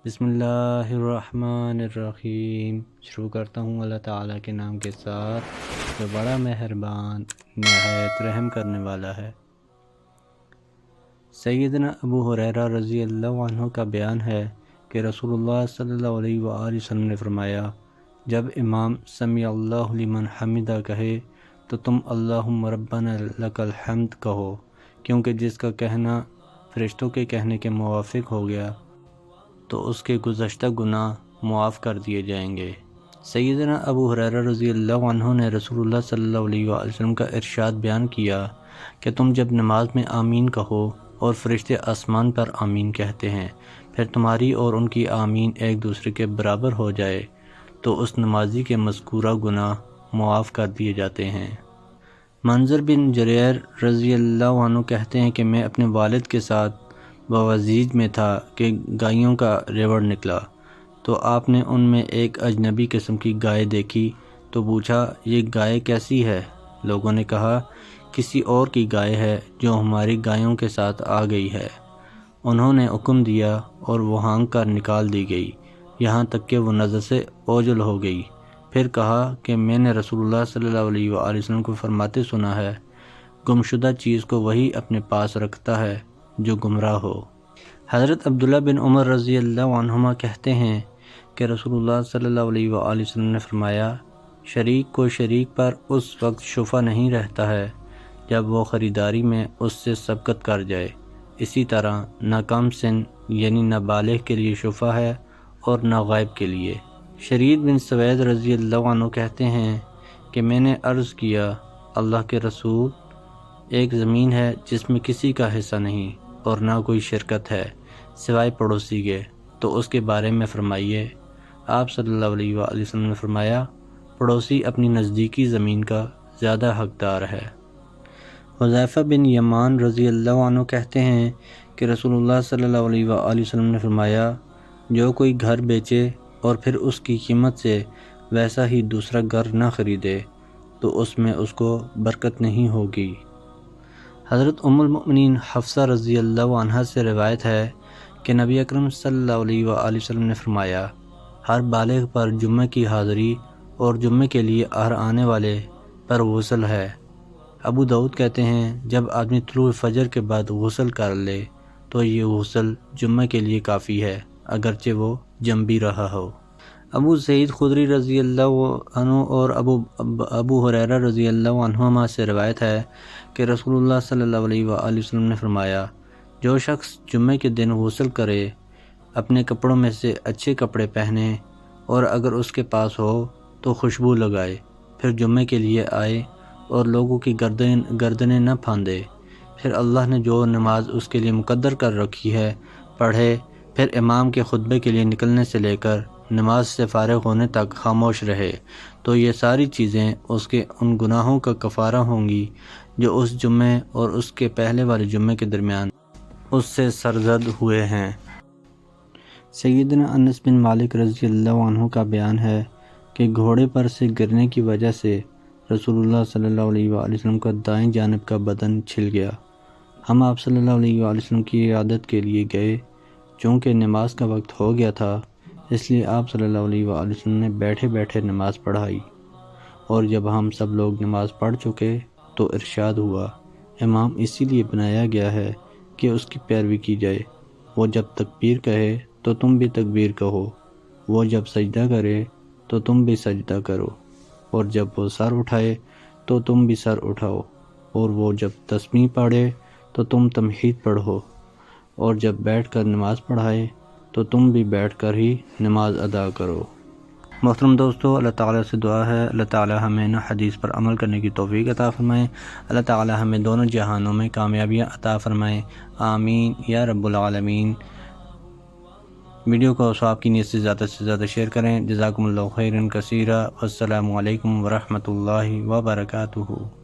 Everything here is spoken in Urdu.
بسم اللہ الرحمن الرحیم۔ شروع کرتا ہوں اللہ تعالیٰ کے نام کے ساتھ جو بڑا مہربان نہایت رحم کرنے والا ہے۔ سیدنا ابو ہریرہ رضی اللہ عنہ کا بیان ہے کہ رسول اللہ صلی اللہ علیہ وآلہ وسلم نے فرمایا، جب امام سمیع اللہ لمن حمدہ کہے تو تم اللہم ربنا لک الحمد کہو، کیونکہ جس کا کہنا فرشتوں کے کہنے کے موافق ہو گیا تو اس کے گزشتہ گناہ معاف کر دیے جائیں گے۔ سیدنا ابو ہریرہ رضی اللہ عنہ نے رسول اللہ صلی اللہ علیہ وآلہ وسلم کا ارشاد بیان کیا کہ تم جب نماز میں آمین کہو اور فرشتے آسمان پر آمین کہتے ہیں، پھر تمہاری اور ان کی آمین ایک دوسرے کے برابر ہو جائے تو اس نمازی کے مذکورہ گناہ معاف کر دیے جاتے ہیں۔ منظر بن جریر رضی اللہ عنہ کہتے ہیں کہ میں اپنے والد کے ساتھ بوازیج میں تھا کہ گائیوں کا ریوڑ نکلا، تو آپ نے ان میں ایک اجنبی قسم کی گائے دیکھی تو پوچھا، یہ گائے کیسی ہے؟ لوگوں نے کہا، کسی اور کی گائے ہے جو ہماری گایوں کے ساتھ آ گئی ہے۔ انہوں نے حکم دیا اور وہ ہانک کر نکال دی گئی، یہاں تک کہ وہ نظر سے اوجھل ہو گئی۔ پھر کہا کہ میں نے رسول اللہ صلی اللہ علیہ وآلہ وسلم کو فرماتے سنا ہے، گمشدہ چیز کو وہی اپنے پاس رکھتا ہے جو گمراہ ہو۔ حضرت عبداللہ بن عمر رضی اللہ عنہما کہتے ہیں کہ رسول اللہ صلی اللہ علیہ وآلہ وسلم نے فرمایا، شریک کو شریک پر اس وقت شفع نہیں رہتا ہے جب وہ خریداری میں اس سے سبقت کر جائے۔ اسی طرح نہ کم سن یعنی نہ بالغ کے لیے شفع ہے اور نہ غائب کے لیے۔ شرید بن سوید رضی اللہ عنہ کہتے ہیں کہ میں نے عرض کیا، اللہ کے رسول، ایک زمین ہے جس میں کسی کا حصہ نہیں اور نہ کوئی شرکت ہے سوائے پڑوسی کے، تو اس کے بارے میں فرمائیے۔ آپ صلی اللہ علیہ وآلہ وسلم نے فرمایا، پڑوسی اپنی نزدیکی زمین کا زیادہ حقدار ہے۔ حذیفہ بن یمان رضی اللہ عنہ کہتے ہیں کہ رسول اللہ صلی اللہ علیہ وآلہ وسلم نے فرمایا، جو کوئی گھر بیچے اور پھر اس کی قیمت سے ویسا ہی دوسرا گھر نہ خریدے تو اس میں اس کو برکت نہیں ہوگی۔ حضرت ام المؤمنین حفصہ رضی اللہ عنہا سے روایت ہے کہ نبی اکرم صلی اللہ علیہ وآلہ وسلم نے فرمایا، ہر بالغ پر جمعہ کی حاضری اور جمعہ کے لیے ہر آنے والے پر غسل ہے۔ ابو داؤد کہتے ہیں، جب آدمی طلوع فجر کے بعد غسل کر لے تو یہ غسل جمعہ کے لیے کافی ہے، اگرچہ وہ جم بھی رہا ہو۔ ابو سعید خدری رضی اللہ عنہ اور ابو ہریرہ رضی اللہ عنہما سے روایت ہے کہ رسول اللہ صلی اللہ علیہ وآلہ وسلم نے فرمایا، جو شخص جمعہ کے دن غسل کرے، اپنے کپڑوں میں سے اچھے کپڑے پہنے اور اگر اس کے پاس ہو تو خوشبو لگائے، پھر جمعہ کے لیے آئے اور لوگوں کی گردنیں نہ پھاندے، پھر اللہ نے جو نماز اس کے لیے مقدر کر رکھی ہے پڑھے، پھر امام کے خطبے کے لیے نکلنے سے لے کر نماز سے فارغ ہونے تک خاموش رہے، تو یہ ساری چیزیں اس کے ان گناہوں کا کفارہ ہوں گی جو اس جمعے اور اس کے پہلے والے جمعے کے درمیان اس سے سرزد ہوئے ہیں۔ سیدنا انس بن مالک رضی اللہ عنہ کا بیان ہے کہ گھوڑے پر سے گرنے کی وجہ سے رسول اللہ صلی اللہ علیہ وآلہ وسلم کا دائیں جانب کا بدن چھل گیا۔ ہم آپ صلی اللہ علیہ وآلہ وسلم کی عیادت کے لیے گئے، چونکہ نماز کا وقت ہو گیا تھا، اس لیے آپ صلی اللہ علیہ وآلہ وسلم نے بیٹھے بیٹھے نماز پڑھائی، اور جب ہم سب لوگ نماز پڑھ چکے تو ارشاد ہوا، امام اسی لیے بنایا گیا ہے کہ اس کی پیروی کی جائے، وہ جب تکبیر کہے تو تم بھی تکبیر کہو، وہ جب سجدہ کرے تو تم بھی سجدہ کرو، اور جب وہ سر اٹھائے تو تم بھی سر اٹھاؤ، اور وہ جب تسبیح پڑھے تو تم تمہید پڑھو، اور جب بیٹھ کر نماز پڑھائے تو تم بھی بیٹھ کر ہی نماز ادا کرو۔ محترم دوستو، اللہ تعالیٰ سے دعا ہے اللہ تعالیٰ ہمیں نہ حدیث پر عمل کرنے کی توفیق عطا فرمائے، اللہ تعالیٰ ہمیں دونوں جہانوں میں کامیابیاں عطا فرمائے، آمین یا رب العالمین۔ ویڈیو کو ثواب کی نیت سے زیادہ شیئر کریں۔ جزاکم اللہ خیرا کثیرا، والسلام علیکم ورحمۃ اللہ وبرکاتہ۔